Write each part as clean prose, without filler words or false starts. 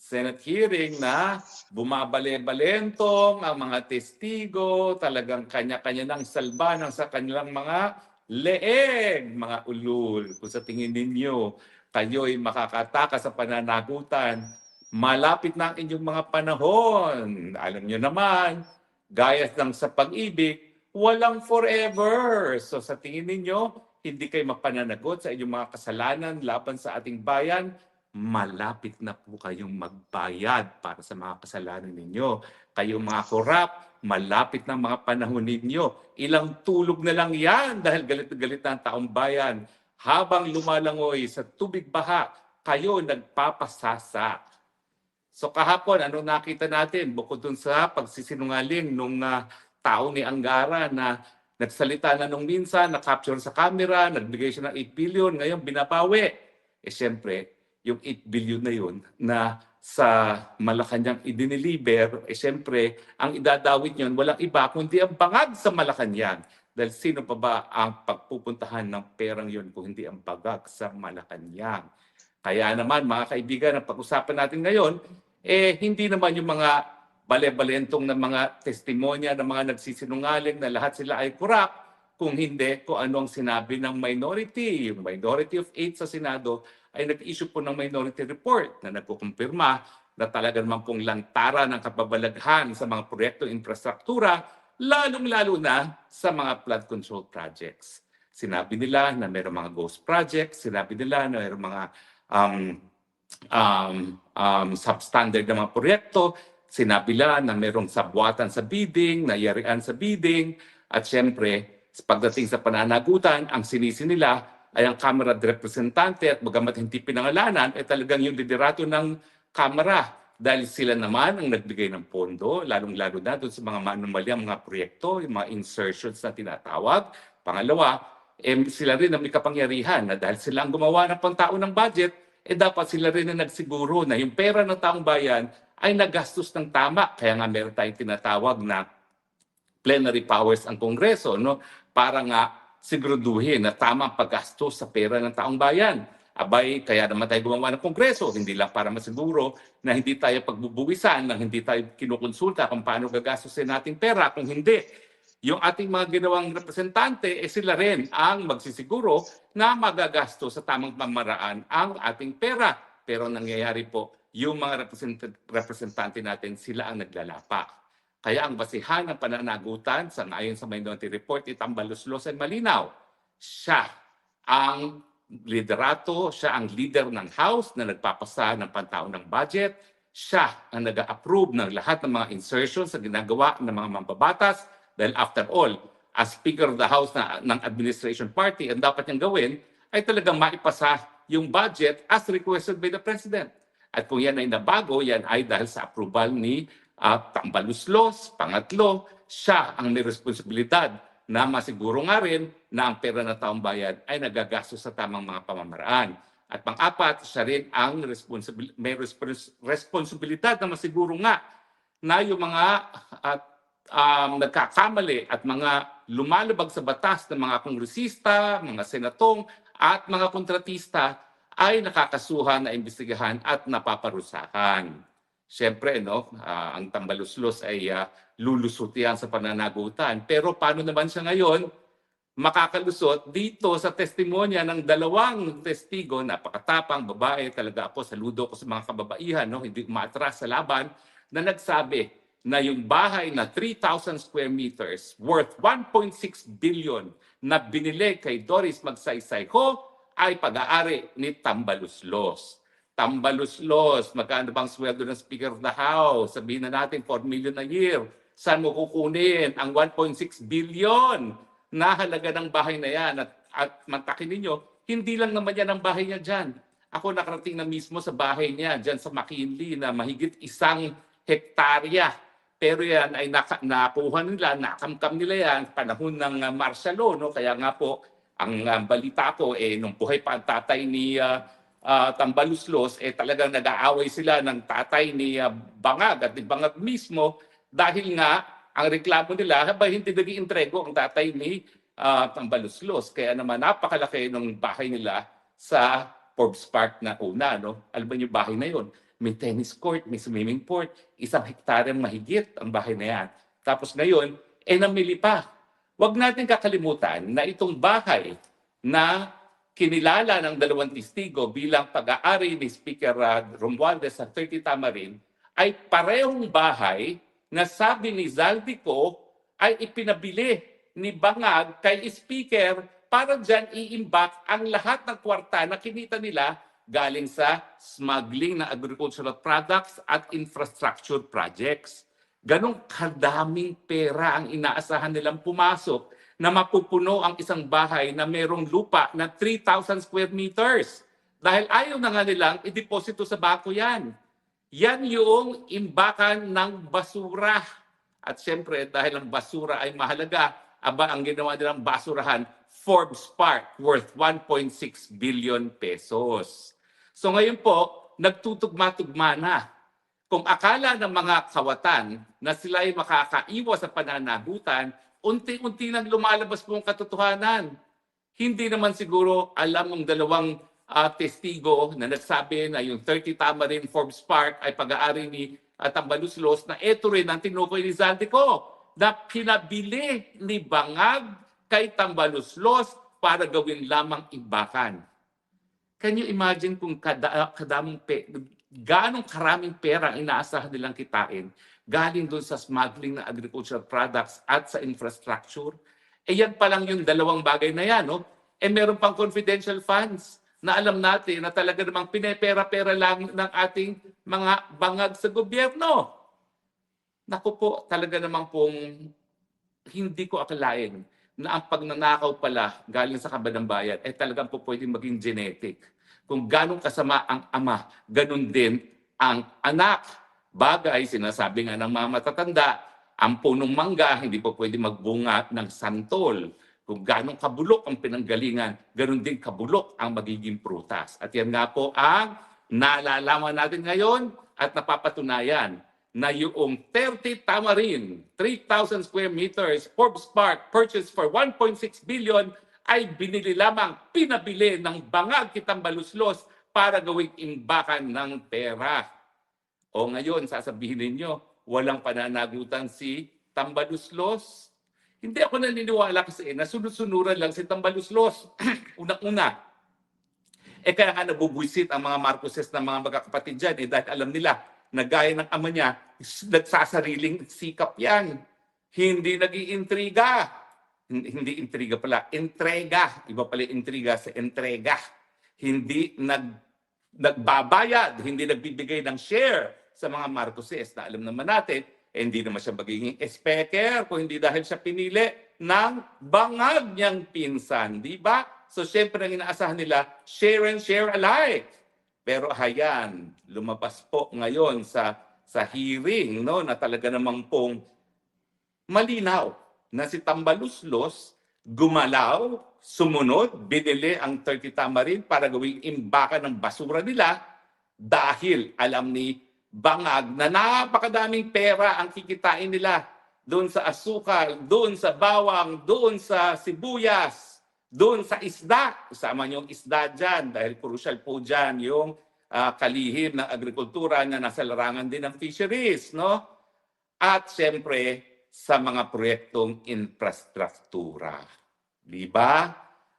Senate hearing na bumabale-balentong ang mga testigo, talagang kanya-kanya ng salba ng sa kanilang mga leeg, mga ulul. Kung sa tingin ninyo, kayo'y makakatakas sa pananagutan, malapit na ang inyong mga panahon. Alam nyo naman, gaya ng sa pag-ibig, walang forever. So sa tingin ninyo, hindi kayo mapananagot sa inyong mga kasalanan laban sa ating bayan, malapit na po kayong magbayad para sa mga kasalanan ninyo. Kayong mga korap, malapit na mga panahon ninyo. Ilang tulog na lang yan dahil galit na galit na ang taong bayan. Habang lumalangoy sa tubig baha, kayo nagpapasasa. So kahapon, ano nakita natin? Bukod dun sa pagsisinungaling nung tao ni Angara na nagsalita na nung minsan, na-capture sa camera, nagbigay siya ng 8 billion, ngayon binabawi. Eh siyempre, yung 8 billion na yun na sa Malacanang idiniliber, eh siyempre, ang idadawit yun, walang iba kundi ang bangag sa Malacanang. Dahil sino pa ba ang pagpupuntahan ng perang yun kung hindi ang bagag sa Malacanang? Kaya naman, mga kaibigan, ang pag-usapan natin ngayon, hindi naman yung mga bale-balentong na mga testimonya ng mga nagsisinungaling na lahat sila ay corrupt, kung hindi kung ano ang sinabi ng minority. Yung minority of 8 sa Senado ay nag-issue po ng minority report na nagkukumpirma na talaga naman pong lantaran ng kababalaghan sa mga proyektong infrastruktura, lalong-lalo na sa mga flood control projects. Sinabi nila na mayroong mga ghost projects, sinabi nila na mayroong mga substandard na mga proyekto, sinabi nila na mayroong sabwatan sa bidding, nayarian sa bidding, at syempre, pagdating sa pananagutan, ang sinisi nila ay ang Kamara de Representante at bagamat hindi pinangalanan, ay talagang yung liderato ng Kamara dahil sila naman ang nagbigay ng pondo, lalong-lalo na doon sa mga manumalyang mga proyekto, yung mga insertions na tinatawag. Pangalawa, sila rin ang may kapangyarihan na dahil sila ang gumawa ng pangtaon ng budget, dapat sila rin ang nagsiguro na yung pera ng taong bayan ay nagastos ng tama. Kaya nga meron tayong tinatawag na plenary powers ang Kongreso, no? Para nga siguraduhin na tama ang paggastos sa pera ng taong bayan. Abay, kaya naman tayo gumawa ng Kongreso, hindi lang para masiguro na hindi tayo pagbubuwisan, na hindi tayo kinukonsulta kung paano gagastusin nating pera. Kung hindi, yung ating mga ginawang representante, sila rin ang magsisiguro na magagastos sa tamang pamaraan ang ating pera. Pero nangyayari po, yung mga representante natin, sila ang naglalapa. Kaya ang basihan ng pananagutan sa ayon sa Minority Report, itambaluslos ay malinaw. Siya ang liderato, siya ang leader ng House na nagpapasa ng pantaon ng budget, siya ang nag-approve ng lahat ng mga insertions sa ginagawa ng mga mambabatas dahil after all, as Speaker of the House ng Administration Party, ang dapat niyang gawin ay talagang maipasa yung budget as requested by the President. At kung yan ay nabago, yan ay dahil sa approval ni Tambaluslos. Pangatlo, siya ang may responsibilidad na masiguro nga rin na ang pera ng taong bayan ay nagagastos sa tamang mga pamamaraan. At pang-apat, siya rin ang may responsibilidad na masiguro nga na yung mga nagkakamali at mga lumalabag sa batas ng mga kongresista, mga senatong at mga kontratista ay nakakasuhan na imbestigahan at napaparusahan. Siyempre, ang tambaluslos ay lulusot yan sa pananagutan. Pero paano naman siya ngayon makakalusot dito sa testimonya ng dalawang testigo, napakatapang babae, talaga ako, saludo ko sa mga kababaihan, hindi umaatras sa laban, na nagsabi na yung bahay na 3,000 square meters worth 1.6 billion na binili kay Doris Magsaysay ay pag-aari ni Tambaluslos. Tambaluslos, magkano bang sweldo ng Speaker of the House? Sabihin na natin 4 million a year. Saan mo kukunin ang 1.6 billion na halaga ng bahay na yan? At mantakin ninyo, hindi lang naman yan ang bahay niya dyan. Ako nakarating na mismo sa bahay niya dyan sa McKinley na mahigit 1 hektarya. Pero yan ay nakuha nila, nakamkam nila yan panahon ng martial law. Kaya nga po, ang balita ko, nung buhay pa ang tatay ni Tambaluslos, talagang nag-aaway sila ng tatay ni Bangag at ni Bangag mismo dahil nga ang reklamo nila, hindi nag-iintrego ang tatay ni Tambaluslos. Kaya naman napakalaki ng bahay nila sa Forbes Park na una. Alam mo yung bahay na yun? may tennis court, may swimming pool, 1 hektaryang mahigit ang bahay na yan. Tapos ngayon, namili pa. Huwag natin kakalimutan na itong bahay na kinilala ng 2 testigo bilang pag-aari ni Speaker Romualdez sa 30 Tamarin ay parehong bahay na sabi ni Zaldico ay ipinabili ni Bangag kay Speaker para dyan iimbak ang lahat ng kwarta na kinita nila galing sa smuggling na agricultural products at infrastructure projects. Ganong kadaming pera ang inaasahan nilang pumasok na mapupuno ang isang bahay na mayroong lupa na 3,000 square meters. Dahil ayaw na nga nilang ideposito sa bako yan. Yan yung imbakan ng basura. At siyempre, dahil ang basura ay mahalaga, ang ginawa nilang basurahan, Forbes Park, worth 1.6 billion pesos. So ngayon po, nagtutugma-tugma na. Kung akala ng mga kawatan na sila ay makakaiwas sa pananagutan, unti-unti nang lumalabas po ang katotohanan. Hindi naman siguro alam ng 2 testigo na nagsabi na yung 30 Tamarin Forbes Park ay pag-aari ni Tambaluslos na ito rin ang tinukoy ni Zaldico na pinabili ni Bangag kay Tambaluslos para gawin lamang imbakan. Can you imagine kung ganong karaming pera ang inaasahan nilang kitain galing doon sa smuggling ng agricultural products at sa infrastructure? Yan pa lang yung 2 bagay na yan. No? Meron pang confidential funds na alam natin na talaga namang pinepera-pera lang ng ating mga bangag sa gobyerno. Naku po, talaga namang pong hindi ko akalain na ang pagnanakaw pala galing sa kabanang bayan ay talagang po pwedeng maging genetic. Kung ganong kasama ang ama, ganun din ang anak. Bagay, sinasabi nga ng mga matatanda, ang punong mangga hindi po pwede magbunga ng santol. Kung ganong kabulok ang pinanggalingan, ganun din kabulok ang magiging prutas. At yan nga po ang nalalaman natin ngayon at napapatunayan na yung 30 Tamarin, 3,000 square meters, Forbes Park, purchased for 1.6 billion, ay binili lamang, pinabili ng Bangag kay Tambaluslos para gawing imbakan ng pera. O ngayon, sasabihin ninyo, walang pananagutan si Tambaluslos? Hindi ako naniniwala kasi nasunod-sunuran lang si Tambaluslos. Unang-una. Kaya nga nabubwisit ang mga Marcoses na mga magkakapatid dyan dahil alam nila na gaya ng ama niya, nagsasariling sikap yan. Hindi nag-iintriga. Hindi intriga pala, entrega. Iba pala intriga sa entrega. Hindi nagbabayad, hindi nagbibigay ng share sa mga Marcoses na alam naman natin, hindi naman siya magiging speaker kung hindi dahil siya pinili ng bangag niyang pinsan. Di ba? So, syempre, ang inaasahan nila, share and share alike. Pero hayan, lumabas po ngayon sa hearing no, na talaga namang pong malinaw na si Tambaluslos gumalaw, sumunod, binili ang 30 Tamarin para gawing imbakan ng basura nila dahil alam ni Bangag na napakadaming pera ang kikitain nila doon sa asukal, doon sa bawang, doon sa sibuyas, doon sa isda. Isama niyo yung isda dyan dahil crucial po dyan yung kalihim ng agrikultura na nasa larangan din ng fisheries. No? At siyempre sa mga proyektong infrastruktura. Di ba?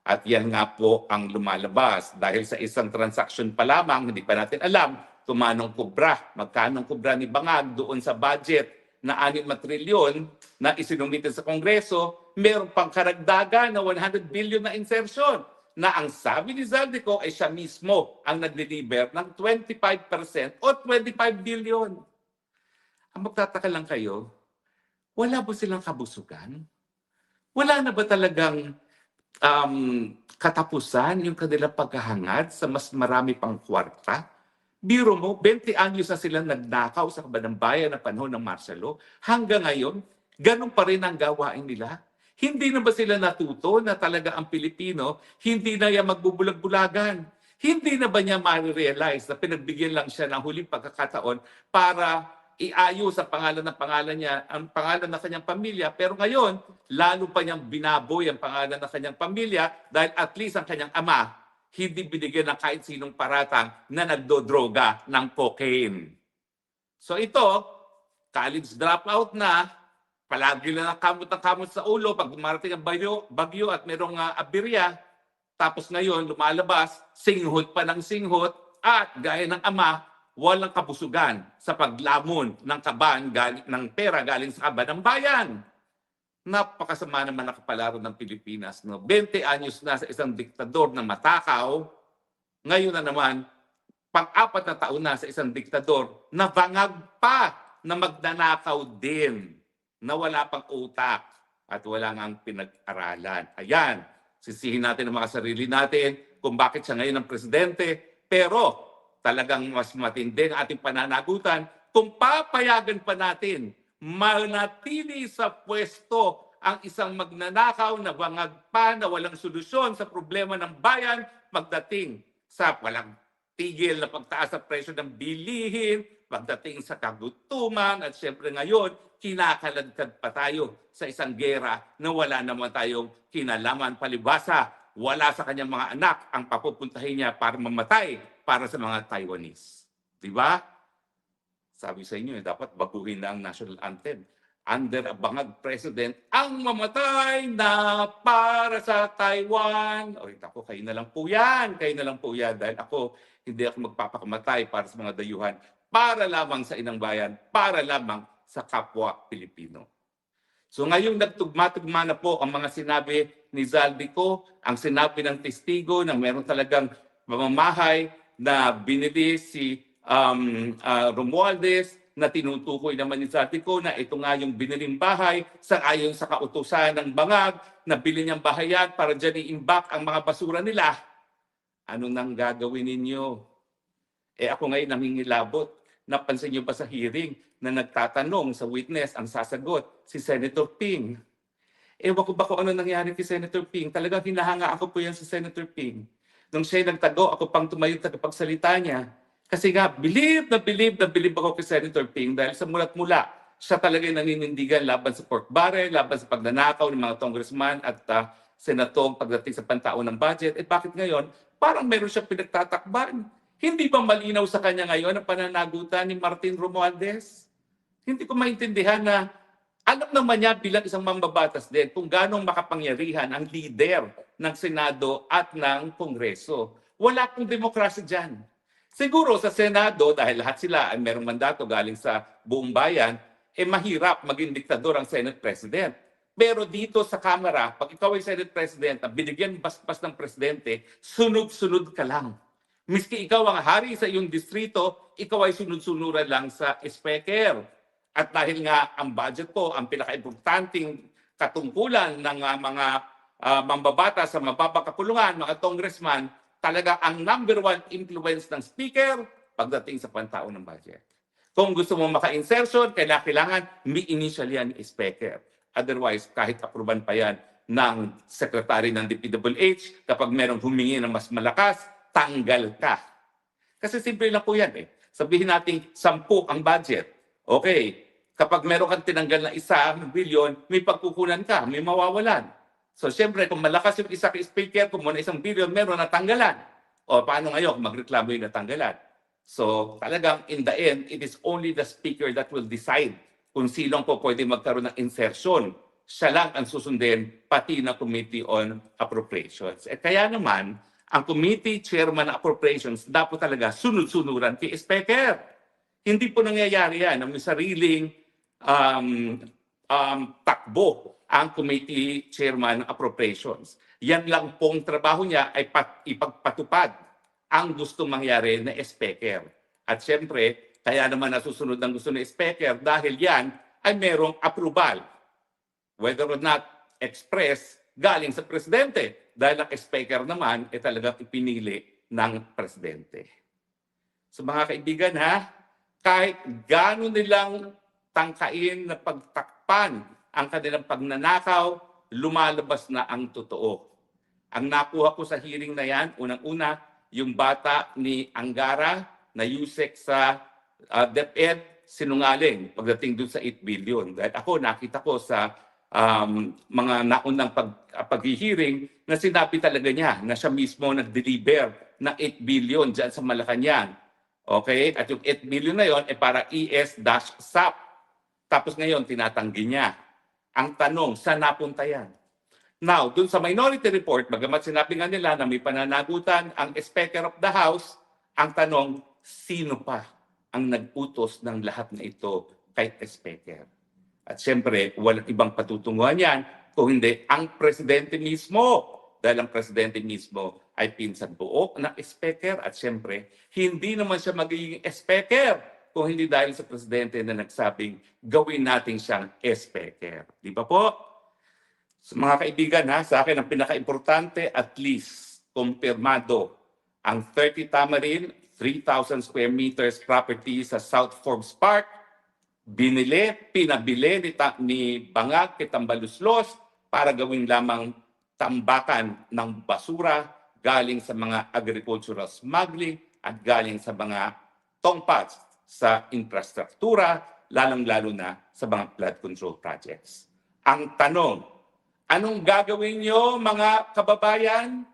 At yan nga po ang lumalabas dahil sa isang transaction pa lamang, hindi pa natin alam kung magkano kubra ni Bangag doon sa budget na 6 trilyon na isinumite sa Kongreso, meron pang karagdagan na 100 billion na insertion na ang sabi ni Zaldico ay siya mismo ang nag-deliver ng 25% o 25 billion. Ang magtataka lang kayo, wala ba silang kabusugan? Wala na ba talagang katapusan yung kanilang paghahangad sa mas marami pang kwarta? Biro mo, 20 anyos na silang nagnakaw sa kabanang bayan na panahon ng martial law. Hanggang ngayon, ganun pa rin ang gawain nila. Hindi na ba sila natuto na talaga ang Pilipino, hindi na yan magbubulag-bulagan? Hindi na ba niya ma-realize na pinagbigyan lang siya ng huling pagkakataon para iayos ang pangalan niya, ang pangalan ng kanyang pamilya. Pero ngayon, lalo pa niyang binaboy ang pangalan ng kanyang pamilya dahil at least ang kanyang ama hindi binigyan ng kahit sinong paratang na nagdodroga ng cocaine. So ito, college dropout na, palagi na kamot sa ulo pag dumarating ang bagyo at merong aberya, tapos ngayon lumalabas, singhot pa ng singhot, at gaya ng ama, walang kabusugan sa paglamon ng kaban ng pera galing sa kaban ng bayan. Napakasama naman nakapalaro ng Pilipinas. No? 20 anyos na sa isang diktador na matakaw, ngayon na naman, pang-apat na taon na sa isang diktador na bangag pa na magnanakaw din, na wala pang utak at wala ngang pinag-aralan. Ayan, sisihin natin ang mga sarili natin kung bakit siya ngayon ang presidente, pero talagang mas matindi ang ating pananagutan kung papayagan pa natin manatili sa pwesto ang isang magnanakaw na bangag pa na walang solusyon sa problema ng bayan pagdating sa walang tigil na pagtaas sa presyo ng bilihin, pagdating sa kagutuman, at syempre ngayon, kinakaladkad pa tayo sa isang gera na wala naman tayong kinalaman, palibasa. Wala sa kanyang mga anak ang papupuntahin niya para mamatay para sa mga Taiwanese. Di ba? Sabi sa inyo, dapat baguhin na ang national anthem. Under a bangag president, ang mamatay na para sa Taiwan. O, ako, kayo na lang po yan. Kayo na lang po yan. Dahil ako, hindi ako magpapakamatay para sa mga dayuhan. Para lamang sa inang bayan. Para lamang sa kapwa Pilipino. So ngayong nagtugma-tugma na po ang mga sinabi ni Zaldico, ang sinabi ng testigo na meron talagang mamamahay na binili si Romualdez, na tinutukoy naman ni Zaldico na ito nga yung biniling bahay sa ayon sa kautusan ng bangag na bilhin niyang bahayan para dyan i-imbak ang mga basura nila. Ano nang gagawin ninyo? Ako ngayon namingilabot. Napansin niyo ba sa hearing na nagtatanong sa witness, ang sasagot, si Senator Ping? Ewan ko ba kung ano nangyari kay Senator Ping? Talagang hinahanga ako po yan si Senator Ping. Nung siya nagtago, ako pang tumayo tagapagsalita niya. Kasi nga, believe na believe ako kay Senator Ping dahil sa mulat-mula, siya talaga yung naninindigan laban sa pork barrel, laban sa pagnanakaw ng mga congressman at senatong pagdating sa pantao ng budget. Bakit ngayon? Parang meron siyang pinagtatakban. Hindi ba malinaw sa kanya ngayon ang pananagutan ni Martin Romualdez? Hindi ko maintindihan na alam naman niya bilang isang mambabatas din kung gano'ng makapangyarihan ang leader ng Senado at ng Kongreso. Wala pong demokrasya dyan. Siguro sa Senado, dahil lahat sila ay merong mandato galing sa buong bayan, mahirap maging diktador ang Senate President. Pero dito sa Kamara, pag ikaw ay Senate President na binigyan baspas ng Presidente, sunod-sunod ka lang. Miski ikaw ang hari sa iyong distrito, ikaw ay sunod-sunuran lang sa speaker. At dahil nga ang budget po, ang pinaka-importanting katungkulan ng mga mambabata sa mababang kapulungan, mga congressman, talaga ang number one influence ng speaker pagdating sa pantao ng budget. Kung gusto mo maka-insertion, kailangan may initial yan speaker. Otherwise, kahit aproban pa yan ng secretary ng DPWH, kapag merong humingi ng mas malakas, tanggal ka. Kasi simple lang po yan eh. Sabihin natin 10 ang budget. Okay, kapag meron kang tinanggal na 1 billion, may pagkukunan ka, may mawawalan. So siyempre, kung malakas yung isa kay speaker, kung muna 1 billion, meron natanggalan. O paano ngayon kung magreklamo yung natanggalan? So talagang in the end, it is only the speaker that will decide kung sino po pwede magkaroon ng insertion. Siya lang ang susundin, pati na Committee on Appropriations. Kaya naman, ang committee chairman ng appropriations dapat talaga sunod-sunuran kay speaker. Hindi po nangyayari yan. May sariling takbo ang committee chairman ng appropriations. Yan lang pong trabaho niya ay ipagpatupad ang gusto mangyari na speaker. At siyempre, kaya naman nasusunod ang gusto ng speaker dahil yan ay merong approval. Whether or not express galing sa presidente. Dahil ang speaker naman ay talagang ipinili ng presidente. So mga kaibigan ha, kahit gano'n nilang tangkain na pagtakpan ang kanilang pagnanakaw, lumalabas na ang totoo. Ang nakuha ko sa hearing na yan, unang-una, yung bata ni Angara na yusek sa DepEd, sinungaling pagdating dun sa 8 billion. Dahil ako, nakita ko sa mga naunang paghihiring na sinabi talaga niya na siya mismo nag-deliver na 8 billion dyan sa Malacanang. Okay? At yung 8 billion na yon para ES-SAP. Tapos ngayon, tinatanggi niya. Ang tanong, saan napunta yan? Now, dun sa minority report, bagamat sinabi nga nila na may pananagutan ang Speaker of the House, ang tanong, sino pa ang nag-utos ng lahat na ito kay Speaker? At siyempre, walang ibang patutunguhan yan kung hindi ang presidente mismo. Dahil ang presidente mismo ay pinsan buo ng Speaker at siyempre, hindi naman siya magiging Speaker kung hindi dahil sa presidente na nagsabing gawin natin siyang Speaker. Di ba po? So, mga kaibigan, sa akin ang pinaka-importante, at least, kumpirmado ang 30 Tamarin, 3,000 square meters property sa South Forbes Park, pinabili ni Bangag kay Tambaluslos para gawing lamang tambakan ng basura galing sa mga agricultural smuggling at galing sa mga tongpats sa infrastruktura, lalong-lalo na sa mga flood control projects. Ang tanong, anong gagawin niyo mga kababayan?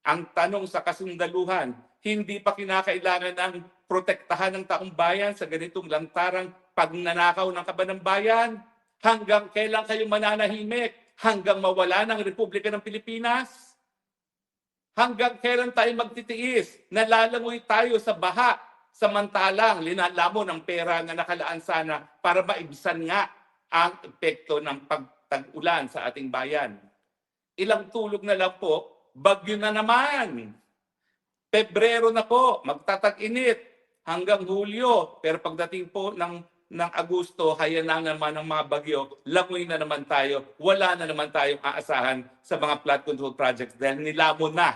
Ang tanong sa kasundaluhan, hindi pa kinakailangan ng protektahan ng taong bayan sa ganitong lantarang pagnanakaw ng kaban ng bayan? Hanggang kailan kayo mananahimik? Hanggang mawala ng Republika ng Pilipinas? Hanggang kailan tayo magtitiis? Nalalangoy tayo sa baha, samantalang linalamo ng pera na nakalaan sana para maibsan nga ang epekto ng pagtag-ulan sa ating bayan. Ilang tulog na lang po, bagyo na naman. Pebrero na po, magtatag-init hanggang Hulyo. Pero pagdating po ng Agosto, haya na naman ang mga bagyo, langoy na naman tayo, wala na naman tayong aasahan sa mga flood control projects dahil nilamon na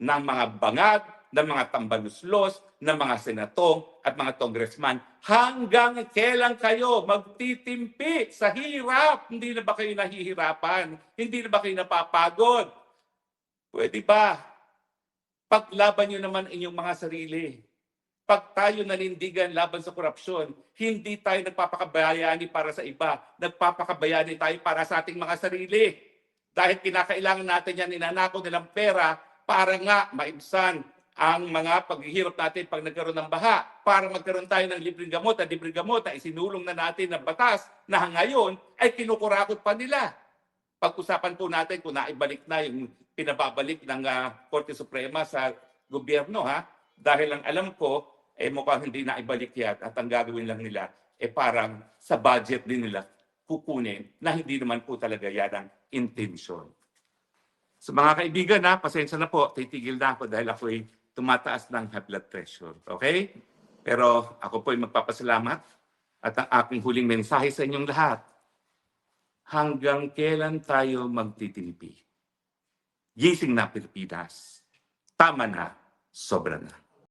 ng mga bangag, ng mga tambaluslos, ng mga senatong at mga congressman. Hanggang kailan kayo magtitimpi sa hirap? Hindi na ba kayo nahihirapan? Hindi na ba kayo napapagod? Pwede ba? Paglaban nyo naman inyong mga sarili. Pag tayo nanindigan laban sa korupsyon, hindi tayo nagpapakabayani para sa iba. Nagpapakabayani tayo para sa ating mga sarili. Dahil kinakailangan natin yan, ninanakaw nilang pera para nga maibsan ang mga paghihirap natin pag nagkaroon ng baha. Para magkaroon tayo ng libreng gamot at libreng gamot na isinulong na natin ng batas na ngayon ay kinukurakot pa nila. Pag-usapan po natin kung naibalik na yung pinababalik ng Korte Suprema sa gobyerno, dahil ang alam ko, mukhang hindi na ibalik yan at ang gagawin lang nila, parang sa budget din nila kukunin na hindi naman po talaga yan ang intensyon. So mga kaibigan, pasensya na po, titigil na ako dahil ako'y tumataas ng high blood pressure. Okay? Pero ako po'y magpapasalamat at ang aking huling mensahe sa inyong lahat, hanggang kailan tayo magtitimpi? Gising na Pilipinas. Tama na, sobra na.